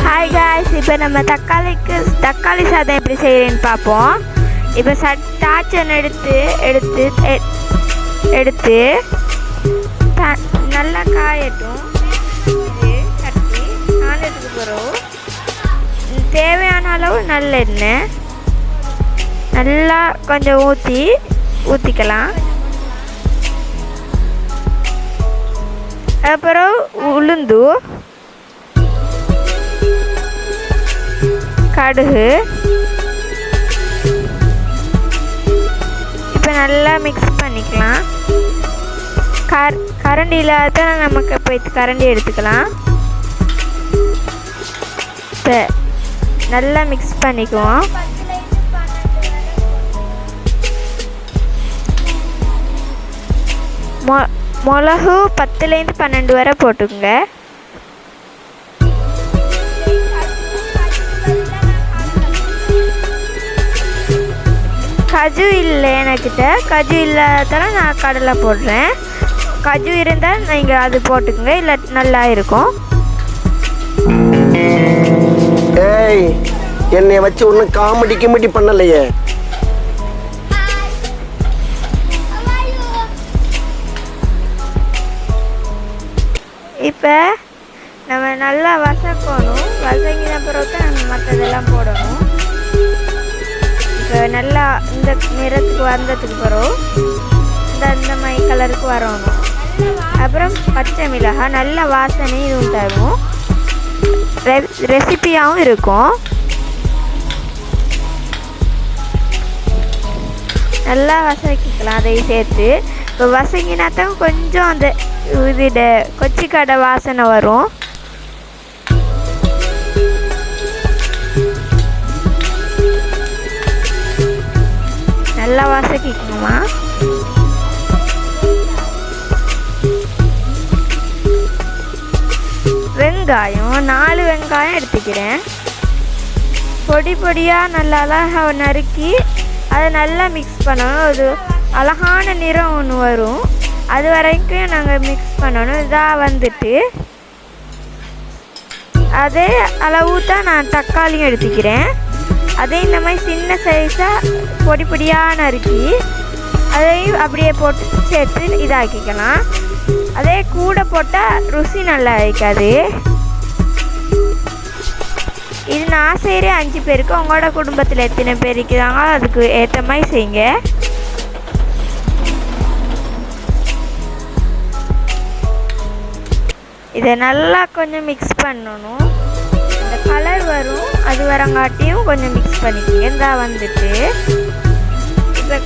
Hi guys, இப்போ நம்ம தக்காளி சாதம் எப்படி செய்கிறேன்னு பார்ப்போம். இப்போ தாச்சன் எடுத்து நல்லா காயட்டும். இது கட்டி காஞ்சதுக்கு பிறகு தேவையான அளவு நல்லெண்ணெய் நல்லா கொஞ்சம் ஊற்றிக்கலாம். அப்புறம் உளுந்து, கடுகு இப்போ நல்லா மிக்ஸ் பண்ணிக்கலாம். கரண்டி இல்லாத நமக்கு இப்போ கரண்டி எடுத்துக்கலாம். இப்போ நல்லா மிக்ஸ் பண்ணிக்குவோம். மிளகு 10லேருந்து 12 வரை போட்டுக்குங்க. கஜு இல்லை என்கிட்ட, கஜு இல்லாதால நான் கடலை போடுறேன். கஜு இருந்தால் நீங்கள் அது போட்டுக்குங்க, இல்லை நல்லா இருக்கும். ஏய், என்னை வச்சு ஒன்றும் காமெடி பண்ணலையே. இப்போ நம்ம நல்லா வசக்கணும். வசங்கின பிறகு தான் நம்ம மற்றதெல்லாம் போடணும். இப்போ நல்லா இந்த நிறத்துக்கு வந்ததுக்கு பிறகு இந்த மை கலருக்கு வரணும். அப்புறம் பச்சை மிளகாய் நல்ல வாசனை இதுவும் தரும், ரெசிபியாகவும் இருக்கும். நல்லா வசக்கிக்கலாம் அதையும் சேர்த்து. இப்போ வசங்கினாத்தான் கொஞ்சம் அந்த இதிட கொச்சிக்கடை வாசனை வரும். நல்லா வசக்கிக்கணுமா. வெங்காயம் 4 வெங்காயம் எடுத்துக்கிறேன். பொடியாக நல்லா அழகாக நறுக்கி அதை நல்லா மிக்ஸ் பண்ணணும். அது அழகான நிறம் ஒன்று வரும், அது வரைக்கும் நாங்கள் மிக்ஸ் பண்ணணும். இதாக வந்துட்டு அதே அளவு தான் நான் தக்காளியும் எடுத்துக்கிறேன். அதே இந்த மாதிரி சின்ன சைஸாக பொடியாக நறுக்கி அதையும் அப்படியே போட்டு சேர்த்து இதாக்கிக்கலாம். அதே கூட போட்டால் ருசி நல்லா இருக்காது. இது நான் செய்கிற 5 பேருக்கு, உங்களோட குடும்பத்தில் எத்தனை பேர் இருக்கிறாங்களோ அதுக்கு ஏற்ற மாதிரி செய்யுங்க. இதை நல்லா கொஞ்சம் மிக்ஸ் பண்ணணும். இந்த கலர் வரும், அது வரங்காட்டியும் கொஞ்சம் மிக்ஸ் பண்ணிக்கோங்க. இந்த வந்துட்டு இப்போ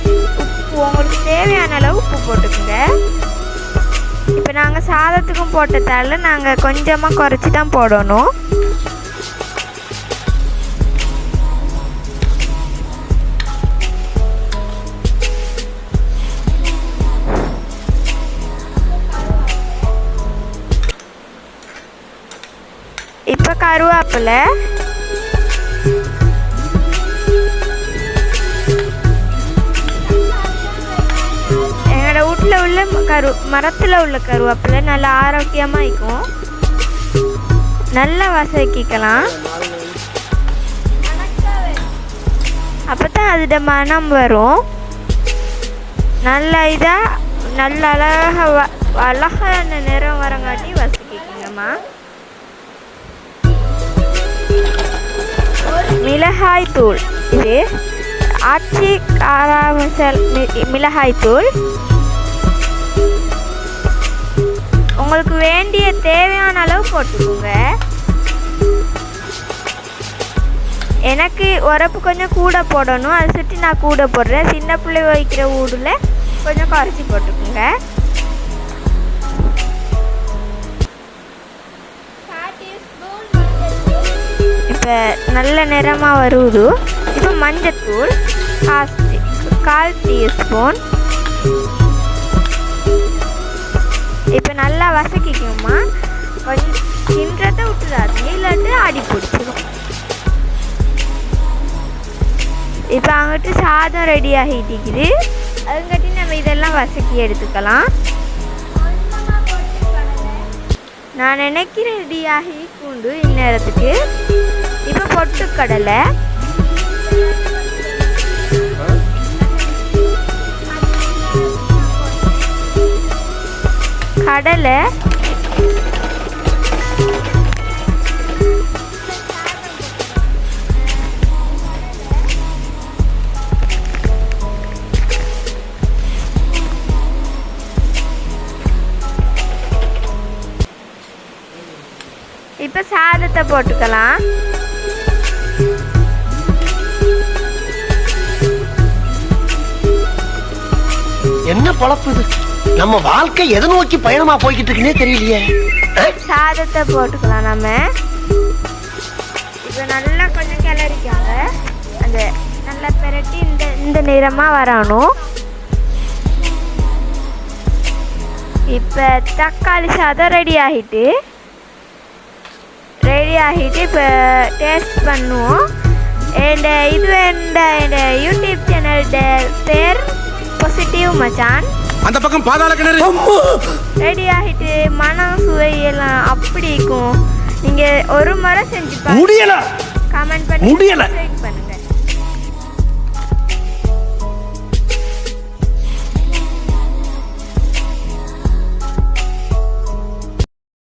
உப்பு உங்களுக்கு தேவையான அளவு உப்பு போட்டுக்கோங்க. இப்போ நாங்கள் சாதத்துக்கும் போட்டதால நாங்கள் கொஞ்சமாக குறைச்சி தான் போடணும். இப்போ கருவேப்பிலை, எங்களோட வீட்டில் உள்ள மரத்தில் உள்ள கருவேப்பிலை நல்லா ஆரோக்கியமாக இருக்கும். நல்லா வசக்கிக்கலாம். அப்போ தான் அதோட மனம் வரும். நல்லா நல்ல அழகான நிறம் வரங்காட்டி வசக்கிக்கங்கம்மா. மிளகாய் தூள், இது ஆச்சி காரா மிளகாய் தூள். உங்களுக்கு வேண்டிய தேவையான அளவு போட்டுக்கோங்க. எனக்கு உரப்பு கொஞ்சம் கூட போடணும், அதை சுற்றி நான் கூட போடுறேன். சின்ன பிள்ளை வைக்கிற ஊடில் கொஞ்சம் குறைச்சி போட்டுக்கோங்க. இப்போ நல்ல நிறமாக வருது. இப்போ மஞ்சத்தூள் 1/4 டீஸ்பூன். இப்போ நல்லா வசக்கிக்குமா. கொஞ்சம் கிண்டுறதை விட்டுடாது, இல்லாட்டி அடி பிடிச்சிடும். இப்போ அங்கிட்டு சாதம் ரெடி ஆகிட்டிக்குது. அதுங்காட்டி நம்ம இதெல்லாம் வசக்கி எடுத்துக்கலாம். நான் நினைக்கிறேன் ரெடியாகி கூண்டு இந்நேரத்துக்கு. இப்போ பொட்டுக்கடலை, கடலை, இப்போ சாதத்தை போட்டுக்கலாம். என்ன பொழப்பு இது? நம்ம வாழ்க்கை எதை நோக்கி பயணமா போய்கிட்டு இருக்குன்னே தெரியலையே. சாதத்தை போட்டுக்கலாம் நம்ம. இப்போ நல்லா கொஞ்சம் கிளறிக்காங்க. அந்த நல்லா பெரட்டி இந்த நிறமாக வரணும். இப்போ தக்காளி சாதம் ரெடி ஆகிட்டு இப்போ டேஸ்ட் பண்ணுவோம். இது இந்த யூடியூப் சேனல் பேர் பாசிட்டிவ் மச்சான். அந்த பக்கம் பாதாள கிணறு ரெடி ஆகிட்டு மனம் சுவை எல்லாம் அப்படி இருக்கும். நீங்க ஒரு முறை செஞ்சு பாருங்க. முடியல கமெண்ட் பண்ணி முடியல பண்ணுங்க.